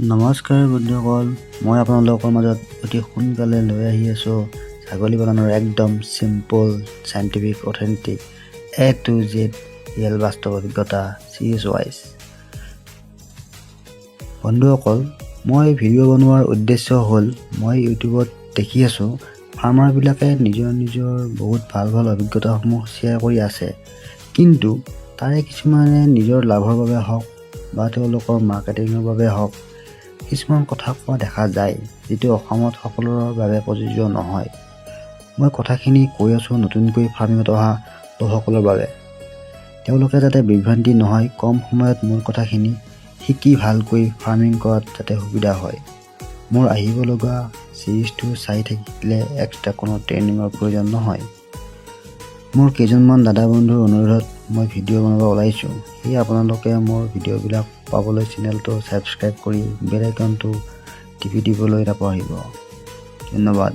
নমস্কাৰ বন্ধুসকল, মই আপোনালোকৰ মাজত অতি সোনকালে লৈ আহি আছোঁ ছাগলী পালনৰ একদম simple, scientific, authentic A to Z real বাস্তৱ অভিজ্ঞতা চিৰিজ ৱাইজ। বন্ধুসকল, মই ভিডিঅ' বনোৱাৰ উদ্দেশ্য হ'ল মই ইউটিউবত দেখি আছোঁ ফাৰ্মাৰবিলাকে নিজৰ বহুত ভাল অভিজ্ঞতাসমূহ শ্বেয়াৰ কৰি আছে, কিন্তু তাৰে কিছুমানে নিজৰ লাভৰ বাবে হওক বা তেওঁলোকৰ মাৰ্কেটিঙৰ বাবে হওক কিছুমান কথা কোৱা দেখা যায়, যিটো অসমত সকলোৰে বাবে প্ৰযোজ্য নহয়। মই কথাখিনি কৈ আছোঁ নতুনকৈ ফাৰ্মিঙত অহা লোকসকলৰ বাবে, তেওঁলোকে যাতে বিভ্ৰান্তি নহয়, কম সময়ত মোৰ কথাখিনি শিকি ভালকৈ ফাৰ্মিং কৰাত যাতে সুবিধা হয়। মোৰ আহিব লগা চিৰিজটো চাই থাকিলে এক্সট্ৰা কোনো ট্ৰেইনিঙৰ প্ৰয়োজন নহয়। মোৰ কেইজনমান দাদা বন্ধুৰ অনুৰোধত মই ভিডিঅ' বনাব ওলাইছোঁ, সেয়ে আপোনালোকে মোৰ ভিডিঅ'বিলাক পাবলৈ চেনেলটো ছাবস্ক্ৰাইব কৰি বেল আইকনটো টিপি দিবলৈ নাপাহৰিব। ধন্যবাদ।